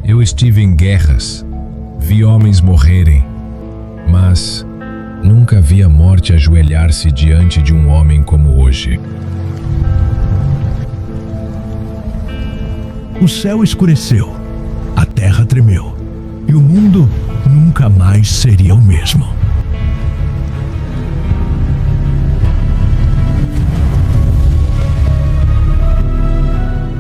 Eu estive em guerras, vi homens morrerem, mas nunca vi a morte ajoelhar-se diante de um homem como hoje. O céu escureceu, a terra tremeu, e o mundo nunca mais seria o mesmo.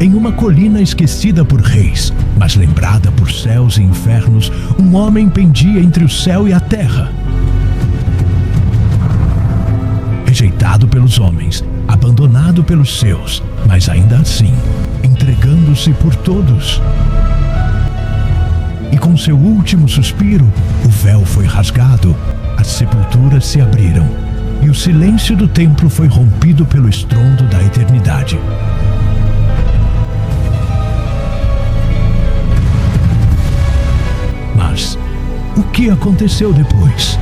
Em uma colina esquecida por reis, mas lembrada por céus e infernos, um homem pendia entre o céu e a terra. Rejeitado pelos homens, abandonado pelos seus, mas ainda assim, entregando-se por todos. E com seu último suspiro, o véu foi rasgado, as sepulturas se abriram, e o silêncio do templo foi rompido pelo estrondo da eternidade. Mas o que aconteceu depois?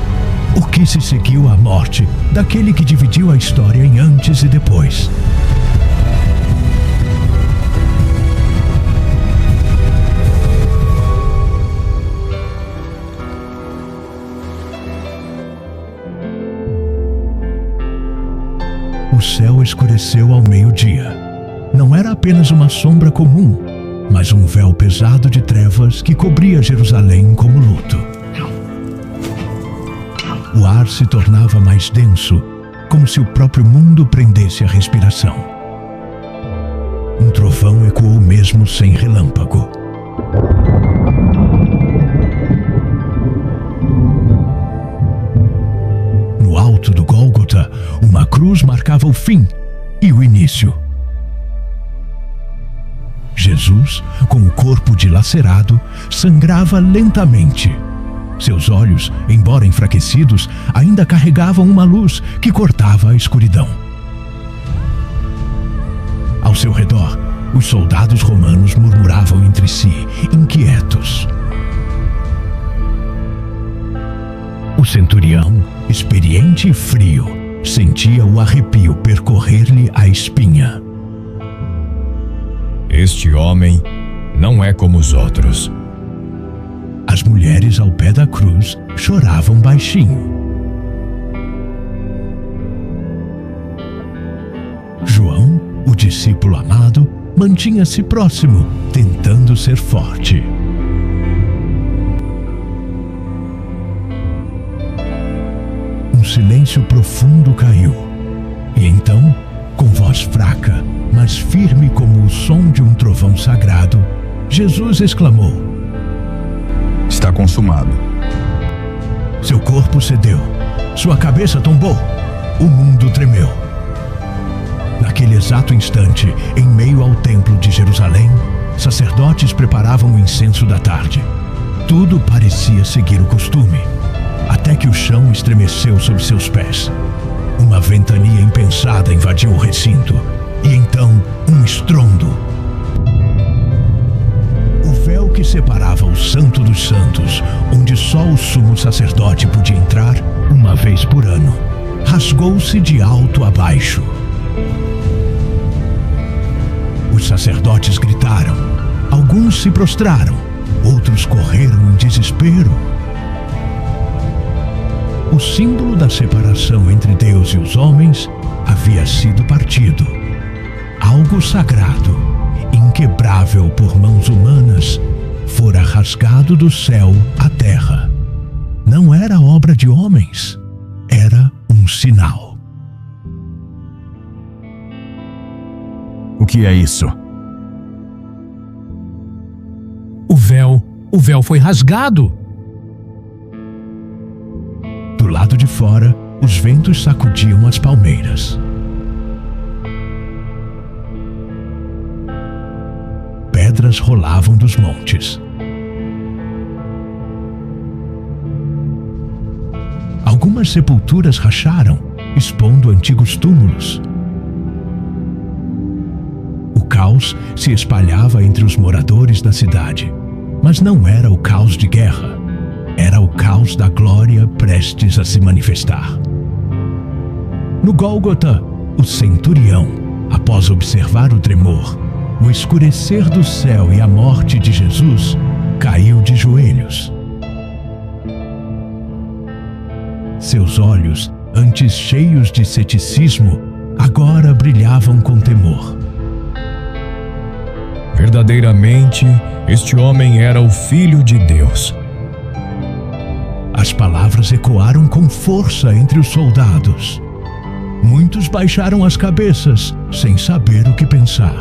O que se seguiu à morte daquele que dividiu a história em antes e depois? O céu escureceu ao meio-dia. Não era apenas uma sombra comum, mas um véu pesado de trevas que cobria Jerusalém como luto. O ar se tornava mais denso, como se o próprio mundo prendesse a respiração. Um trovão ecoou mesmo sem relâmpago. No alto do Gólgota, uma cruz marcava o fim e o início. Jesus, com o corpo dilacerado, sangrava lentamente. Seus olhos, embora enfraquecidos, ainda carregavam uma luz que cortava a escuridão. Ao seu redor, os soldados romanos murmuravam entre si, inquietos. O centurião, experiente e frio, sentia o arrepio percorrer-lhe a espinha. Este homem não é como os outros. As mulheres ao pé da cruz choravam baixinho. João, o discípulo amado, mantinha-se próximo, tentando ser forte. Um silêncio profundo caiu. E então, com voz fraca, mas firme como o som de um trovão sagrado, Jesus exclamou: Está consumado. Seu corpo cedeu, sua cabeça tombou, o mundo tremeu. Naquele exato instante, em meio ao templo de Jerusalém, sacerdotes preparavam o incenso da tarde. Tudo parecia seguir o costume, até que o chão estremeceu sob seus pés. Uma ventania impensada invadiu o recinto, e então um estrondo. O véu que separava o Santo dos Santos, onde só o sumo sacerdote podia entrar uma vez por ano, rasgou-se de alto a baixo. Os sacerdotes gritaram, alguns se prostraram, outros correram em desespero. O símbolo da separação entre Deus e os homens havia sido partido. Algo sagrado, inquebrável por mãos humanas, fora rasgado do céu à terra. Não era obra de homens, era um sinal. O que é isso? O véu foi rasgado. Do lado de fora, os ventos sacudiam as palmeiras. Pedras rolavam dos montes. Algumas sepulturas racharam, expondo antigos túmulos. O caos se espalhava entre os moradores da cidade, mas não era o caos de guerra. Era o caos da glória prestes a se manifestar. No Gólgota, o centurião, após observar o tremor, o escurecer do céu e a morte de Jesus, caiu de joelhos. Seus olhos, antes cheios de ceticismo, agora brilhavam com temor. Verdadeiramente, este homem era o Filho de Deus. As palavras ecoaram com força entre os soldados. Muitos baixaram as cabeças, sem saber o que pensar.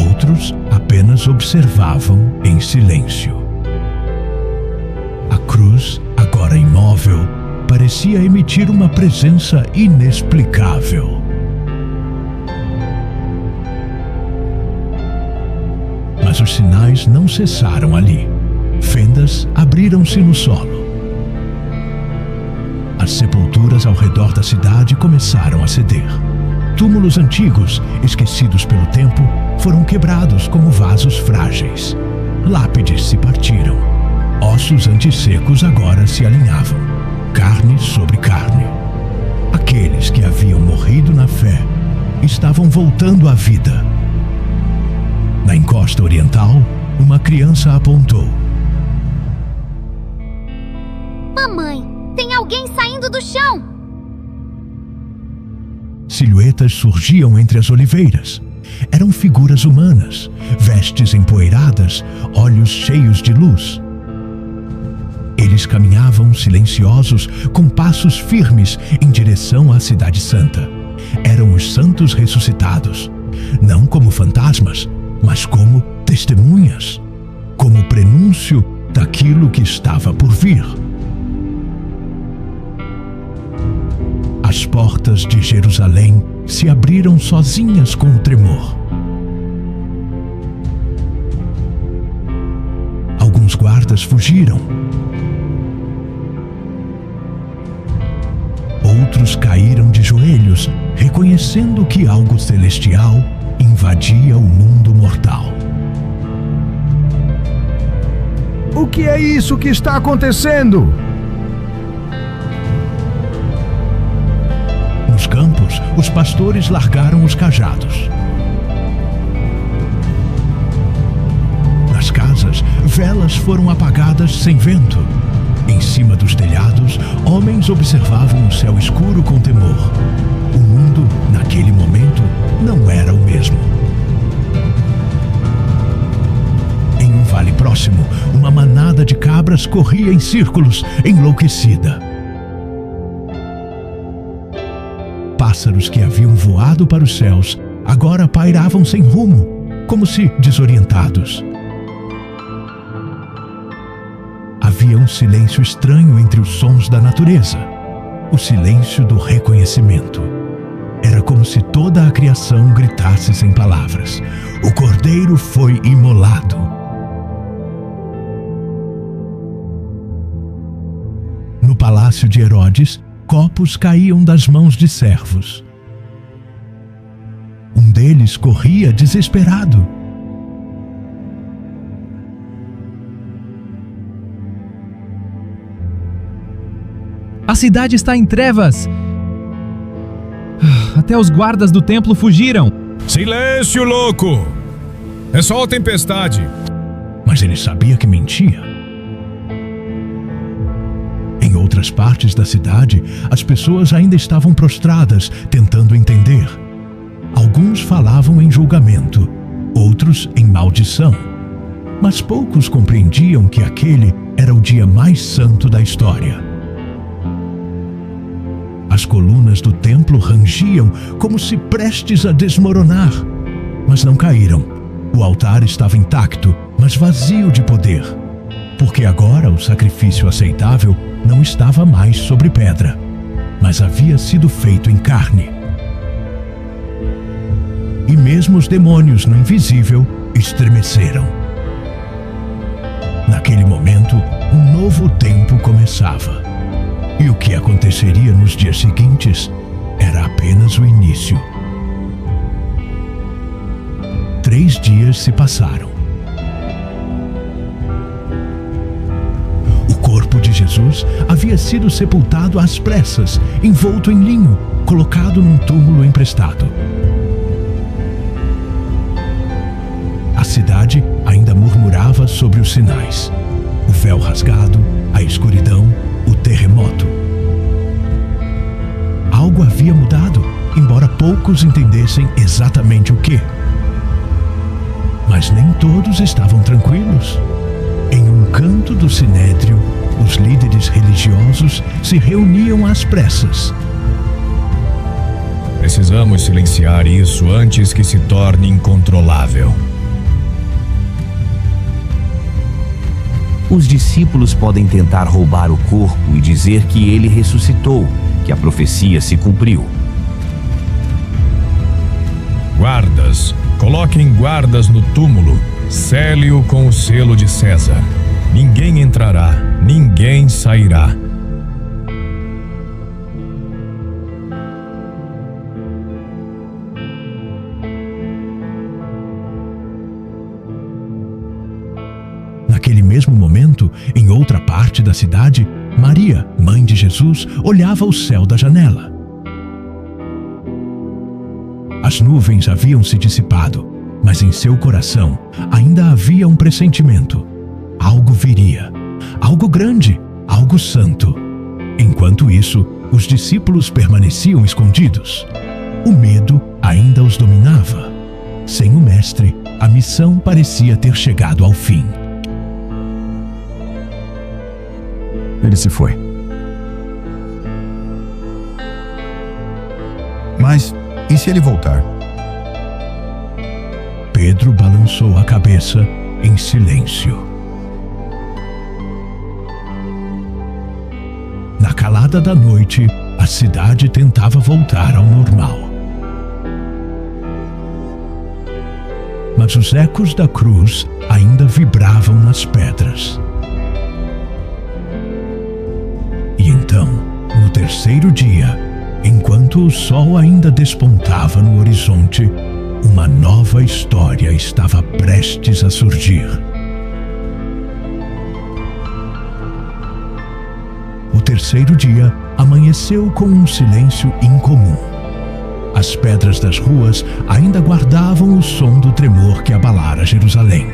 Outros apenas observavam em silêncio. A cruz, agora imóvel, parecia emitir uma presença inexplicável. Mas os sinais não cessaram ali. Fendas abriram-se no solo. As sepulturas ao redor da cidade começaram a ceder. Túmulos antigos, esquecidos pelo tempo, foram quebrados como vasos frágeis. Lápides se partiram. Ossos antes secos agora se alinhavam. Carne sobre carne. Aqueles que haviam morrido na fé estavam voltando à vida. Na encosta oriental, uma criança apontou. Mamãe, tem alguém saindo do chão! Silhuetas surgiam entre as oliveiras. Eram figuras humanas, vestes empoeiradas, olhos cheios de luz. Eles caminhavam silenciosos, com passos firmes em direção à Cidade Santa. Eram os santos ressuscitados, não como fantasmas, mas como testemunhas, como prenúncio daquilo que estava por vir. As portas de Jerusalém se abriram sozinhas com o tremor. Alguns guardas fugiram. Outros caíram de joelhos, reconhecendo que algo celestial invadia o mundo mortal. O que é isso que está acontecendo? Nos campos, os pastores largaram os cajados. Nas casas, velas foram apagadas sem vento. Em cima dos telhados, homens observavam o céu escuro com temor. O mundo, naquele momento, não era o mesmo. Em um vale próximo, uma manada de cabras corria em círculos, enlouquecida. Pássaros que haviam voado para os céus agora pairavam sem rumo, como se desorientados. Havia um silêncio estranho entre os sons da natureza, o silêncio do reconhecimento. Era como se toda a criação gritasse sem palavras: o Cordeiro foi imolado. No palácio de Herodes, copos caíam das mãos de servos. Um deles corria desesperado. A cidade está em trevas! Até os guardas do templo fugiram! Silêncio, louco! É só a tempestade. Mas ele sabia que mentia. Em outras partes da cidade, as pessoas ainda estavam prostradas, tentando entender. Alguns falavam em julgamento, outros em maldição. Mas poucos compreendiam que aquele era o dia mais santo da história. As colunas do templo rangiam como se prestes a desmoronar, mas não caíram. O altar estava intacto, mas vazio de poder, porque agora o sacrifício aceitável não estava mais sobre pedra, mas havia sido feito em carne. E mesmo os demônios no invisível estremeceram. Naquele momento, um novo tempo começava. E o que aconteceria nos dias seguintes era apenas o início. 3 dias se passaram. O corpo de Jesus havia sido sepultado às pressas, envolto em linho, colocado num túmulo emprestado. A cidade ainda murmurava sobre os sinais: o véu rasgado, a escuridão, o terremoto. Algo havia mudado, embora poucos entendessem exatamente o que. Mas nem todos estavam tranquilos. Em um canto do sinédrio, os líderes religiosos se reuniam às pressas. Precisamos silenciar isso antes que se torne incontrolável. Os discípulos podem tentar roubar o corpo e dizer que ele ressuscitou, que a profecia se cumpriu. Guardas, coloquem guardas no túmulo. Cele-o com o selo de César. Ninguém entrará, ninguém sairá. Naquele mesmo momento, em outra parte da cidade, Maria, mãe de Jesus, olhava o céu da janela. As nuvens haviam se dissipado, mas em seu coração ainda havia um pressentimento. Algo viria, algo grande, algo santo. Enquanto isso, os discípulos permaneciam escondidos. O medo ainda os dominava. Sem o Mestre, a missão parecia ter chegado ao fim. Ele se foi. Mas e se ele voltar? Pedro balançou a cabeça em silêncio. Na calada da noite, a cidade tentava voltar ao normal. Mas os ecos da cruz ainda vibravam nas pedras. E então, no terceiro dia, enquanto o sol ainda despontava no horizonte, uma nova história estava prestes a surgir. O terceiro dia amanheceu com um silêncio incomum. As pedras das ruas ainda guardavam o som do tremor que abalara Jerusalém.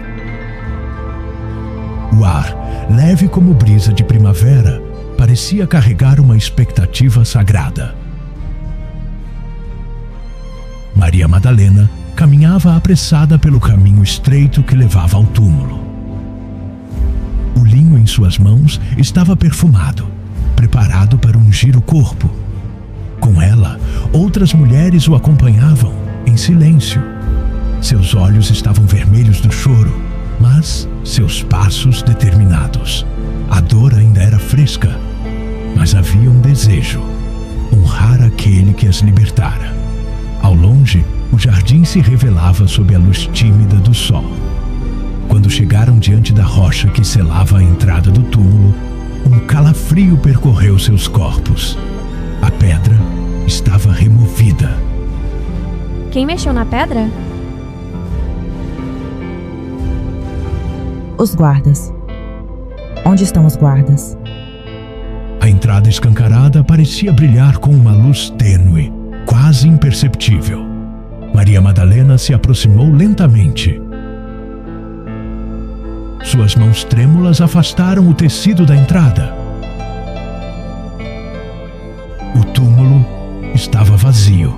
O ar, leve como brisa de primavera, parecia carregar uma expectativa sagrada. Maria Madalena caminhava apressada pelo caminho estreito que levava ao túmulo. O linho em suas mãos estava perfumado, preparado para ungir o corpo. Com ela, outras mulheres o acompanhavam, em silêncio. Seus olhos estavam vermelhos do choro, mas seus passos determinados. A dor ainda era fresca, mas havia um desejo: honrar aquele que as libertara. Ao longe, o jardim se revelava sob a luz tímida do sol. Quando chegaram diante da rocha que selava a entrada do túmulo, um calafrio percorreu seus corpos. A pedra estava removida. Quem mexeu na pedra? Os guardas. Onde estão os guardas? A entrada escancarada parecia brilhar com uma luz tênue, quase imperceptível. Maria Madalena se aproximou lentamente. Suas mãos trêmulas afastaram o tecido da entrada. O túmulo estava vazio.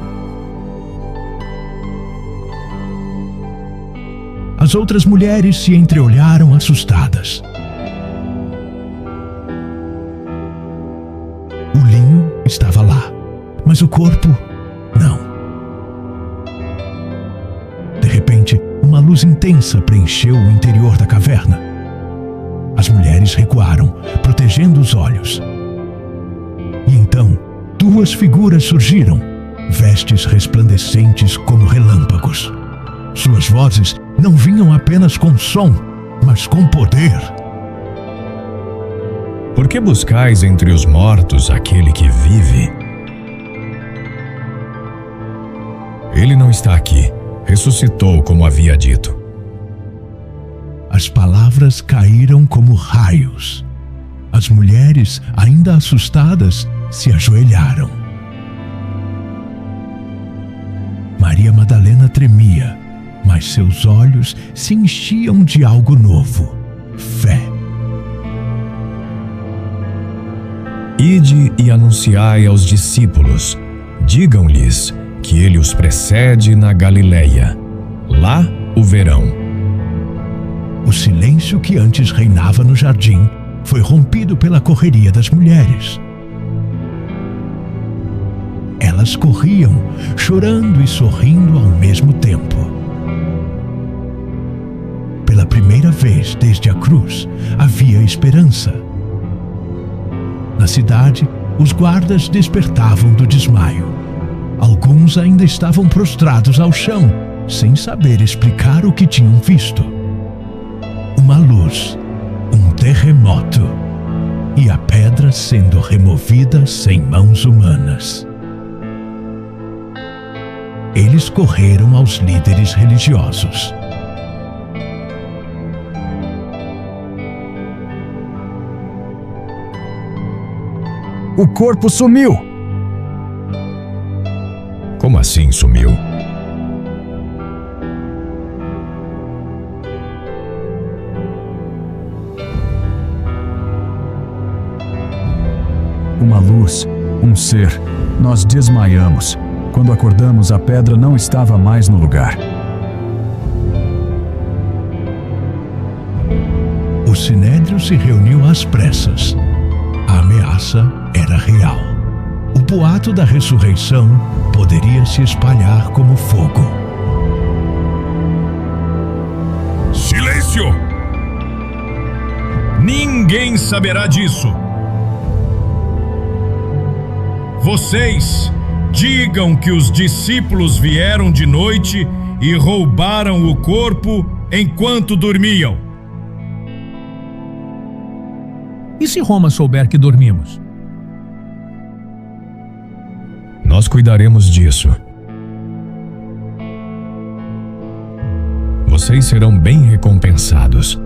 As outras mulheres se entreolharam assustadas. O linho estava lá, mas o corpo não. De repente, uma luz intensa preencheu o interior da caverna. As mulheres recuaram, protegendo os olhos. E então, duas figuras surgiram, vestes resplandecentes como relâmpagos. Suas vozes não vinham apenas com som, mas com poder. Por que buscais entre os mortos aquele que vive? Ele não está aqui. Ressuscitou, como havia dito. As palavras caíram como raios. As mulheres, ainda assustadas, se ajoelharam. Maria Madalena tremia, mas seus olhos se enchiam de algo novo: fé. Ide e anunciai aos discípulos, digam-lhes que ele os precede na Galileia. Lá o verão. O silêncio que antes reinava no jardim foi rompido pela correria das mulheres. Elas corriam, chorando e sorrindo ao mesmo tempo. Pela primeira vez desde a cruz, havia esperança. Na cidade, os guardas despertavam do desmaio. Alguns ainda estavam prostrados ao chão, sem saber explicar o que tinham visto. Uma luz, um terremoto e a pedra sendo removida sem mãos humanas. Eles correram aos líderes religiosos. O corpo sumiu! Como assim sumiu? Uma luz, um ser. Nós desmaiamos. Quando acordamos, a pedra não estava mais no lugar. O sinédrio se reuniu às pressas. A ameaça era real. O boato da ressurreição poderia se espalhar como fogo. Silêncio! Ninguém saberá disso. Vocês digam que os discípulos vieram de noite e roubaram o corpo enquanto dormiam. E se Roma souber que dormimos? Nós cuidaremos disso. Vocês serão bem recompensados.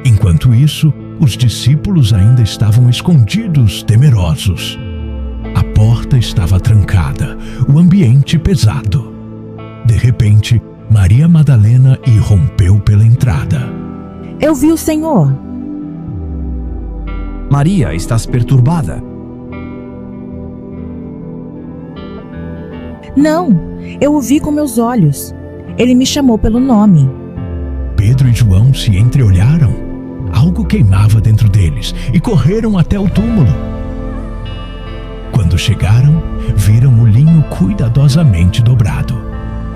Enquanto isso, os discípulos ainda estavam escondidos, temerosos. A porta estava trancada, o ambiente pesado. De repente, Maria Madalena irrompeu pela entrada. Eu vi o Senhor. Maria, estás perturbada. Não, eu o vi com meus olhos. Ele me chamou pelo nome. Pedro e João se entreolharam. Algo queimava dentro deles e correram até o túmulo. Quando chegaram, viram o linho cuidadosamente dobrado.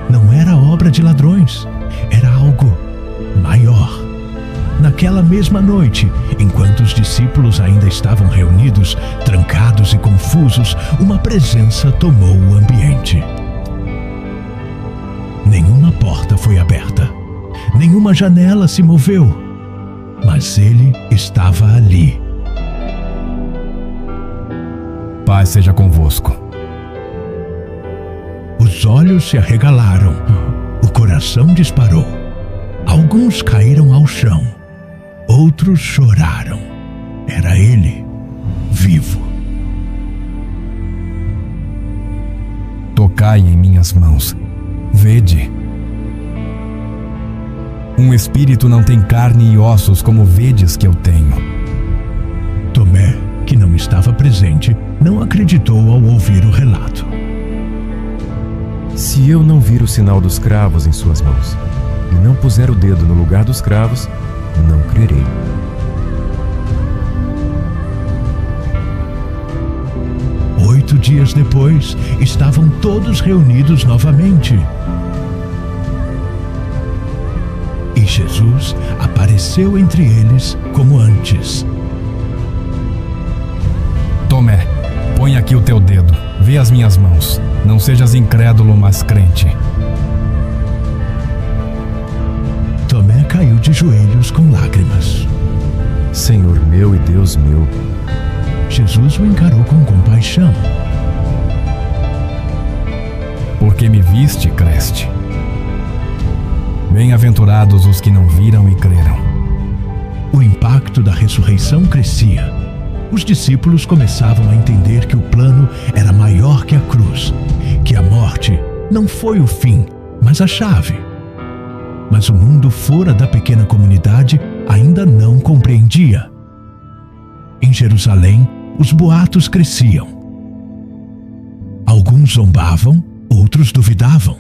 Não era obra de ladrões, era algo maior. Naquela mesma noite, enquanto os discípulos ainda estavam reunidos, trancados e confusos, uma presença tomou o ambiente. Nenhuma porta foi aberta, nenhuma janela se moveu, mas ele estava ali. Paz seja convosco. Os olhos se arregalaram, o coração disparou. Alguns caíram ao chão, outros choraram. Era ele, vivo. Tocai em minhas mãos. Vede. Um espírito não tem carne e ossos como vedes que eu tenho. Tomé, que não estava presente, não acreditou ao ouvir o relato. Se eu não vir o sinal dos cravos em suas mãos, e não puser o dedo no lugar dos cravos, não crerei. Oito dias depois, estavam todos reunidos novamente. E Jesus apareceu entre eles como antes. Tomé, põe aqui o teu dedo, vê as minhas mãos. Não sejas incrédulo, mas crente. Tomé caiu de joelhos com lágrimas. Senhor meu e Deus meu. Jesus o encarou com compaixão. Porque me viste, creste. Bem-aventurados os que não viram e creram. O impacto da ressurreição crescia. Os discípulos começavam a entender que o plano era maior que a cruz, que a morte não foi o fim, mas a chave. Mas o mundo fora da pequena comunidade ainda não compreendia. Em Jerusalém, os boatos cresciam. Alguns zombavam, outros duvidavam,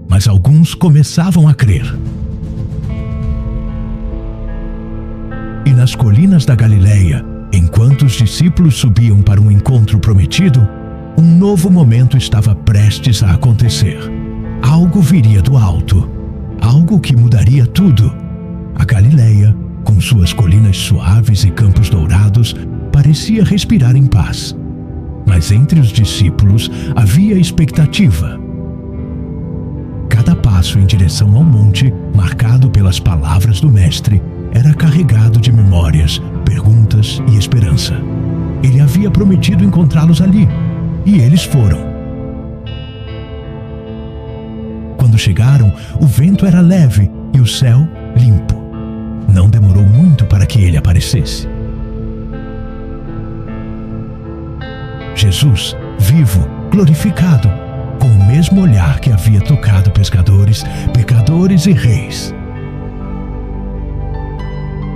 mas alguns começavam a crer. E nas colinas da Galileia, enquanto os discípulos subiam para um encontro prometido, um novo momento estava prestes a acontecer. Algo viria do alto, algo que mudaria tudo. A Galileia, com suas colinas suaves e campos dourados, parecia respirar em paz. Mas entre os discípulos havia expectativa. Cada passo em direção ao monte, marcado pelas palavras do Mestre, era carregado de memórias, perguntas e esperança. Ele havia prometido encontrá-los ali, e eles foram. Quando chegaram, o vento era leve e o céu limpo. Não demorou muito para que ele aparecesse. Jesus, vivo, glorificado, com o mesmo olhar que havia tocado pescadores, pecadores e reis.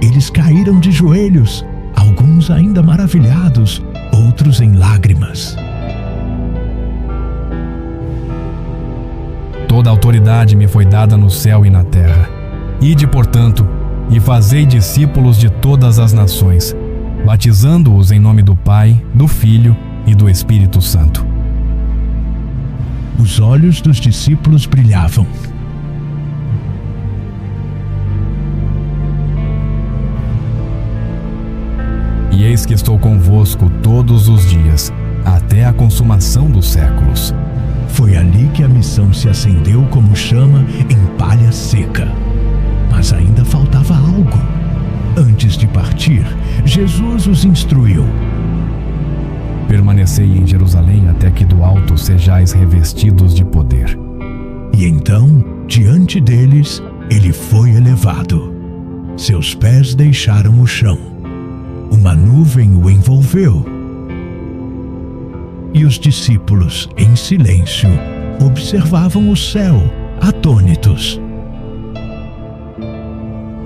Eles caíram de joelhos, alguns ainda maravilhados, outros em lágrimas. Toda autoridade me foi dada no céu e na terra. Ide, portanto, e fazei discípulos de todas as nações, batizando-os em nome do Pai, do Filho e do Espírito Santo. Os olhos dos discípulos brilhavam. E eis que estou convosco todos os dias, até a consumação dos séculos. Foi ali que a missão se acendeu como chama em palha seca. Mas ainda faltava algo. Antes de partir, Jesus os instruiu. Permanecei em Jerusalém até que do alto sejais revestidos de poder. E então, diante deles, ele foi elevado. Seus pés deixaram o chão. Uma nuvem o envolveu. E os discípulos, em silêncio, observavam o céu, atônitos.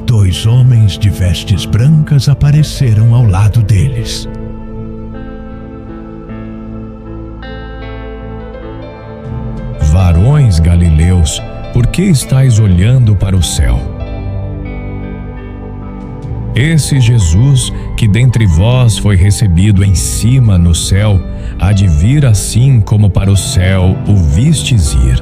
2 homens de vestes brancas apareceram ao lado deles. Varões galileus, por que estáis olhando para o céu? Esse Jesus, que dentre vós foi recebido em cima no céu, há de vir assim como para o céu o vistes ir.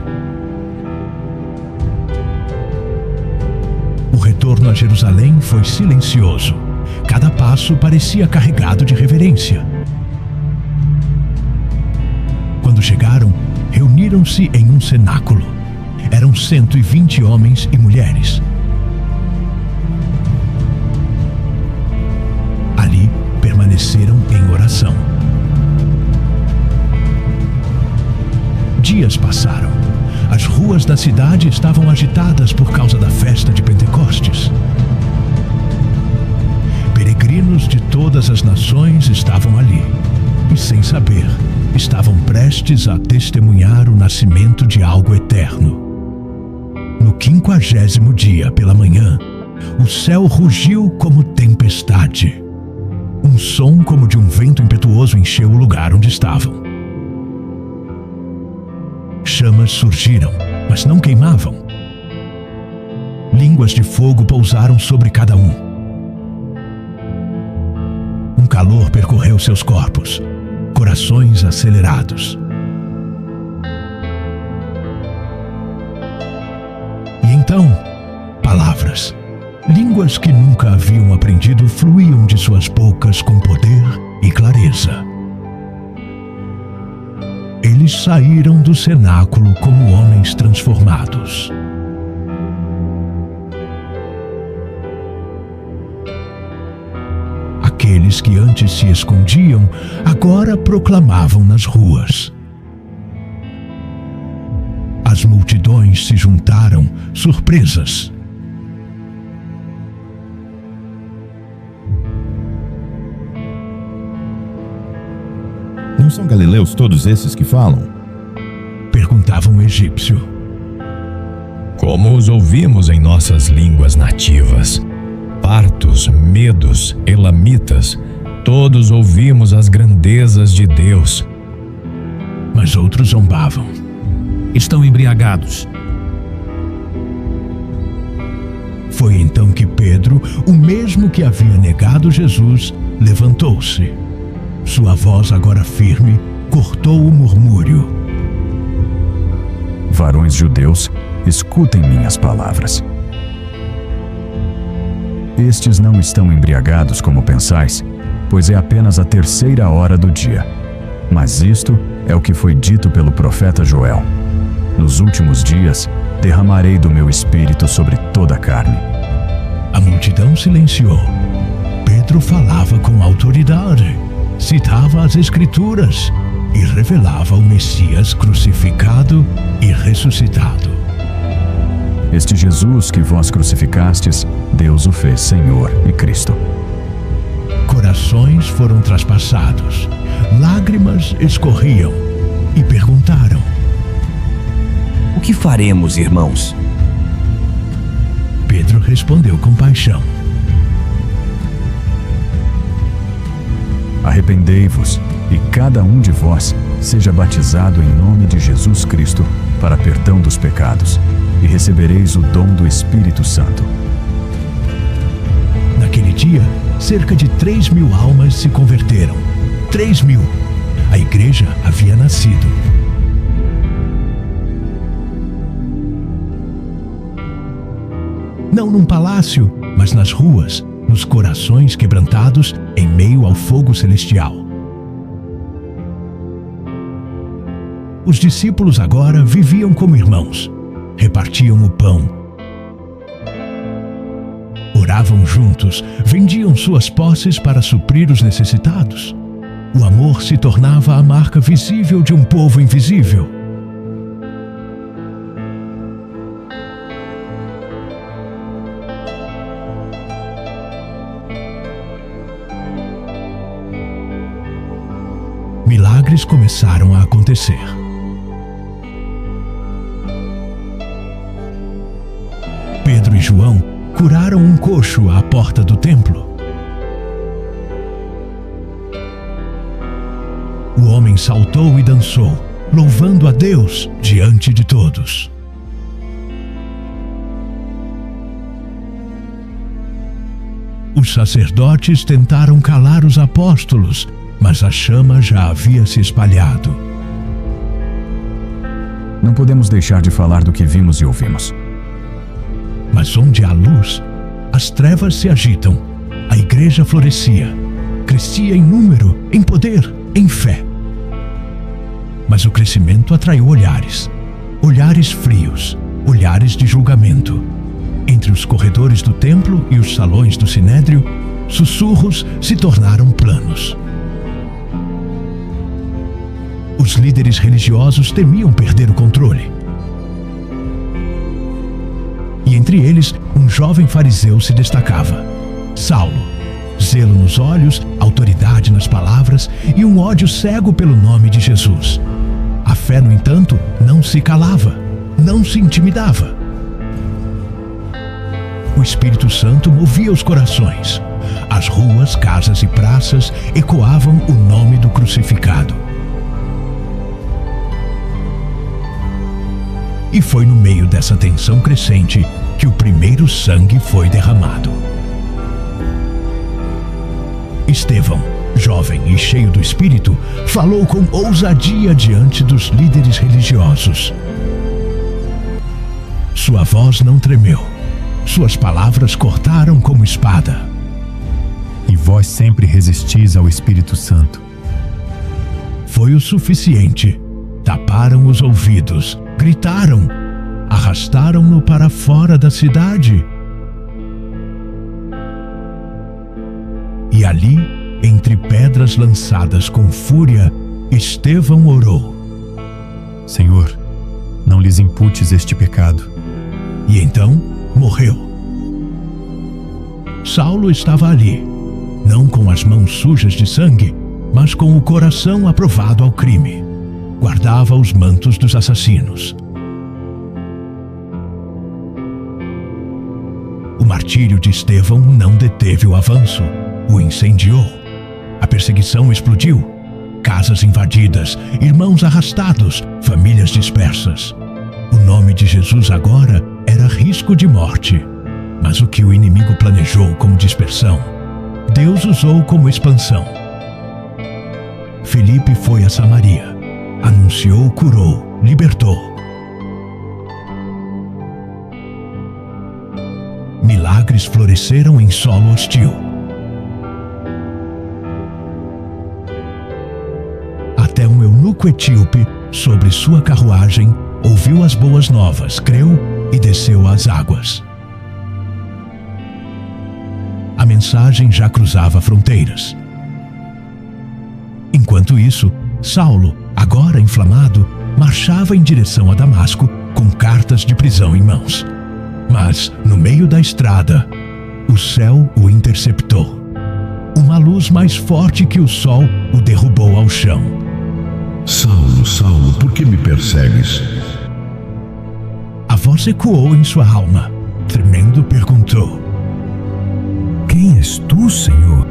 O retorno a Jerusalém foi silencioso. Cada passo parecia carregado de reverência. Quando chegaram, reuniram-se em um cenáculo. Eram 120 homens e mulheres. Ali permaneceram em oração. Dias passaram. As ruas da cidade estavam agitadas por causa da festa de Pentecostes. Peregrinos de todas as nações estavam ali e, sem saber, estavam prestes a testemunhar o nascimento de algo eterno. No 50º dia pela manhã, o céu rugiu como tempestade. Um som como de um vento impetuoso encheu o lugar onde estavam. Chamas surgiram, mas não queimavam. Línguas de fogo pousaram sobre cada um. Um calor percorreu seus corpos, corações acelerados. E então, palavras, línguas que nunca haviam aprendido, fluíam de suas bocas com poder e clareza. Eles saíram do cenáculo como homens transformados. Aqueles que antes se escondiam, agora proclamavam nas ruas. As multidões se juntaram, surpresas. Não são galileus todos esses que falam? perguntava um egípcio. Como os ouvimos em nossas línguas nativas. Partos, medos, elamitas, todos ouvimos as grandezas de Deus. Mas outros zombavam. Estão embriagados. Foi então que Pedro, o mesmo que havia negado Jesus, levantou-se. Sua voz, agora firme, cortou o murmúrio. Varões judeus, escutem minhas palavras. Estes não estão embriagados como pensais, pois é apenas a 3ª hora do dia. Mas isto é o que foi dito pelo profeta Joel. Nos últimos dias, derramarei do meu espírito sobre toda a carne. A multidão silenciou. Pedro falava com autoridade, citava as Escrituras e revelava o Messias crucificado e ressuscitado. Este Jesus que vós crucificastes, Deus o fez Senhor e Cristo. Corações foram traspassados, lágrimas escorriam e perguntaram: O que faremos, irmãos? Pedro respondeu com paixão: Arrependei-vos, e cada um de vós seja batizado em nome de Jesus Cristo para perdão dos pecados, e recebereis o dom do Espírito Santo. Naquele dia, cerca de 3.000 almas se converteram. 3.000. A igreja havia nascido. Não num palácio, mas nas ruas, nos corações quebrantados em meio ao fogo celestial. Os discípulos agora viviam como irmãos, repartiam o pão, oravam juntos, vendiam suas posses para suprir os necessitados. O amor se tornava a marca visível de um povo invisível. Milagres começaram a acontecer. Pedro e João curaram um coxo à porta do templo. O homem saltou e dançou, louvando a Deus diante de todos. Os sacerdotes tentaram calar os apóstolos, mas a chama já havia se espalhado. Não podemos deixar de falar do que vimos e ouvimos. Mas onde há luz, as trevas se agitam. A igreja florescia, crescia em número, em poder, em fé. Mas o crescimento atraiu olhares. Olhares frios, olhares de julgamento. Entre os corredores do templo e os salões do sinédrio, sussurros se tornaram planos. Os líderes religiosos temiam perder o controle. E entre eles, um jovem fariseu se destacava. Saulo, zelo nos olhos, autoridade nas palavras e um ódio cego pelo nome de Jesus. A fé, no entanto, não se calava, não se intimidava. O Espírito Santo movia os corações. As ruas, casas e praças ecoavam o nome do crucificado. E foi no meio dessa tensão crescente que o primeiro sangue foi derramado. Estevão, jovem e cheio do Espírito, falou com ousadia diante dos líderes religiosos. Sua voz não tremeu. Suas palavras cortaram como espada. E vós sempre resistis ao Espírito Santo. Foi o suficiente. Taparam os ouvidos, gritaram, arrastaram-no para fora da cidade. E ali, entre pedras lançadas com fúria, Estevão orou: Senhor, não lhes imputes este pecado. E então morreu. Saulo estava ali, não com as mãos sujas de sangue, mas com o coração aprovado ao crime. Guardava lançava os mantos dos assassinos. O martírio de Estevão não deteve o avanço, o incendiou. A perseguição explodiu. Casas invadidas, irmãos arrastados, famílias dispersas. O nome de Jesus agora era risco de morte. Mas o que o inimigo planejou como dispersão, Deus usou como expansão. Felipe foi a Samaria, anunciou, curou, libertou. Milagres floresceram em solo hostil. Até um eunuco etíope, sobre sua carruagem, ouviu as boas novas, creu e desceu às águas. A mensagem já cruzava fronteiras. Enquanto isso, Saulo, agora inflamado, marchava em direção a Damasco com cartas de prisão em mãos. Mas, no meio da estrada, o céu o interceptou. Uma luz mais forte que o sol o derrubou ao chão. Saulo, Saulo, por que me persegues? A voz ecoou em sua alma. Tremendo, perguntou: Quem és tu, Senhor?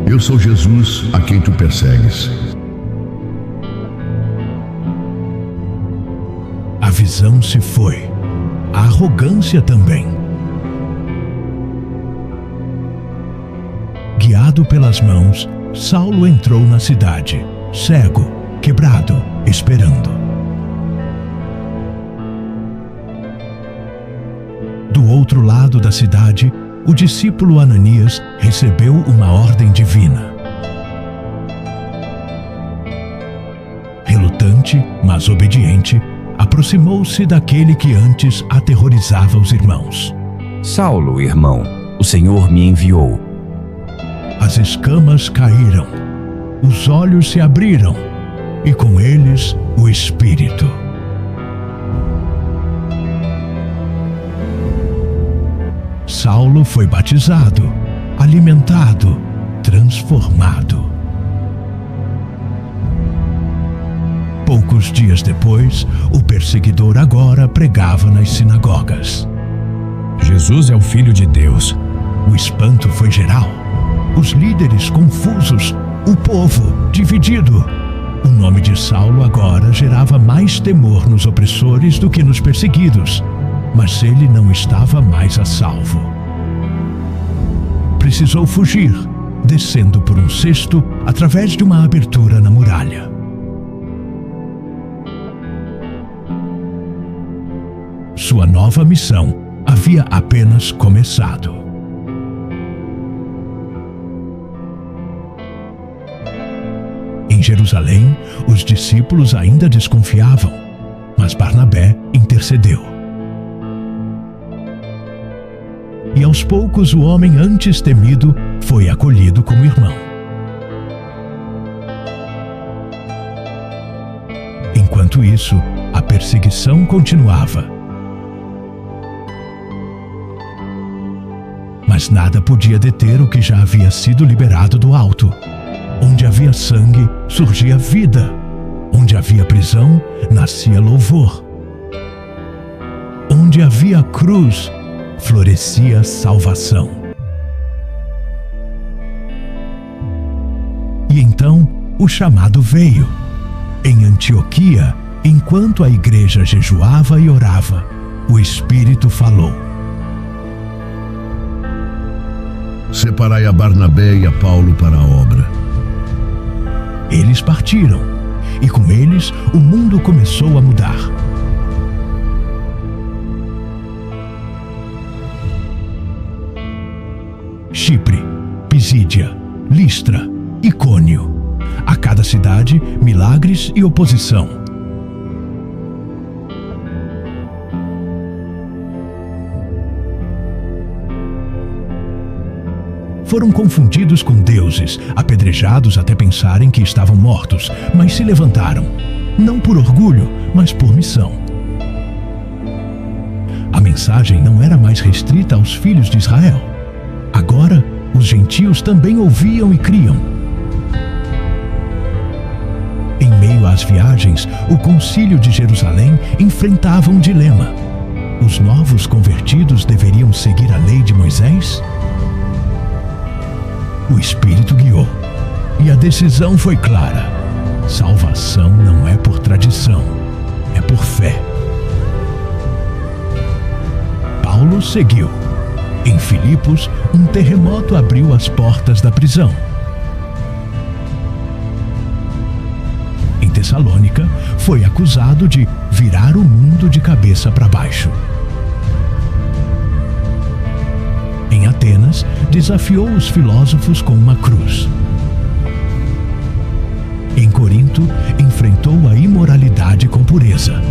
Eu sou Jesus, a quem tu persegues. A visão se foi. A arrogância também. Guiado pelas mãos, Saulo entrou na cidade, cego, quebrado, esperando. Do outro lado da cidade, o discípulo Ananias recebeu uma ordem divina. Relutante, mas obediente, aproximou-se daquele que antes aterrorizava os irmãos. Saulo, irmão, o Senhor me enviou. As escamas caíram, os olhos se abriram, e com eles o Espírito. Saulo foi batizado, alimentado, transformado. Poucos dias depois, o perseguidor agora pregava nas sinagogas. Jesus é o Filho de Deus. O espanto foi geral. Os líderes confusos, o povo dividido. O nome de Saulo agora gerava mais temor nos opressores do que nos perseguidos. Mas ele não estava mais a salvo. Precisou fugir, descendo por um cesto através de uma abertura na muralha. Sua nova missão havia apenas começado. Em Jerusalém, os discípulos ainda desconfiavam, mas Barnabé intercedeu. E aos poucos o homem antes temido foi acolhido como irmão. Enquanto isso, a perseguição continuava. Mas nada podia deter o que já havia sido liberado do alto. Onde havia sangue, surgia vida. Onde havia prisão, nascia louvor. Onde havia cruz, florescia salvação. E então o chamado veio. Em Antioquia, enquanto a igreja jejuava e orava, o Espírito falou: Separai a Barnabé e a Paulo para a obra. Eles partiram, e com eles o mundo começou a mudar. Chipre, Pisídia, Listra, Icônio. A cada cidade, milagres e oposição. Foram confundidos com deuses, apedrejados até pensarem que estavam mortos, mas se levantaram, não por orgulho, mas por missão. A mensagem não era mais restrita aos filhos de Israel. Agora, os gentios também ouviam e criam. Em meio às viagens, o Concílio de Jerusalém enfrentava um dilema. Os novos convertidos deveriam seguir a lei de Moisés? O Espírito guiou, e a decisão foi clara. Salvação não é por tradição, é por fé. Paulo seguiu. Em Filipos, um terremoto abriu as portas da prisão. Em Tessalônica, foi acusado de virar o mundo de cabeça para baixo. Em Atenas, desafiou os filósofos com uma cruz. Em Corinto, enfrentou a imoralidade com pureza.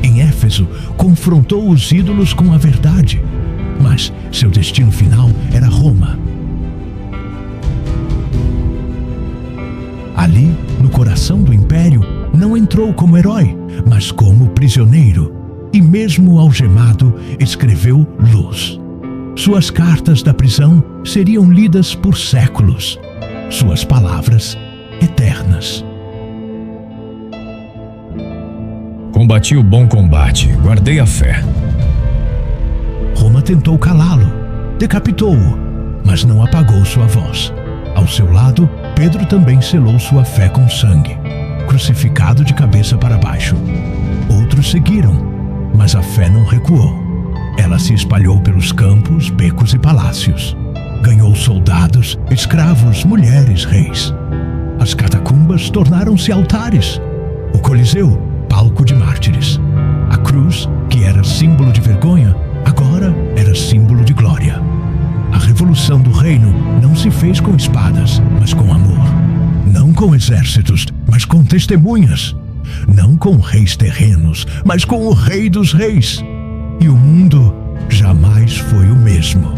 Em Éfeso, confrontou os ídolos com a verdade, mas seu destino final era Roma. Ali, no coração do império, não entrou como herói, mas como prisioneiro, e mesmo algemado, escreveu luz. Suas cartas da prisão seriam lidas por séculos, suas palavras eternas. Combati o bom combate, guardei a fé. Roma tentou calá-lo, decapitou-o, mas não apagou sua voz. Ao seu lado, Pedro também selou sua fé com sangue, crucificado de cabeça para baixo. Outros seguiram, mas a fé não recuou. Ela se espalhou pelos campos, becos e palácios. Ganhou soldados, escravos, mulheres, reis. As catacumbas tornaram-se altares. O Coliseu, palco de mártires. A cruz, que era símbolo de vergonha, agora era símbolo de glória. A revolução do reino não se fez com espadas, mas com amor. Não com exércitos, mas com testemunhas. Não com reis terrenos, mas com o Rei dos Reis. E o mundo jamais foi o mesmo.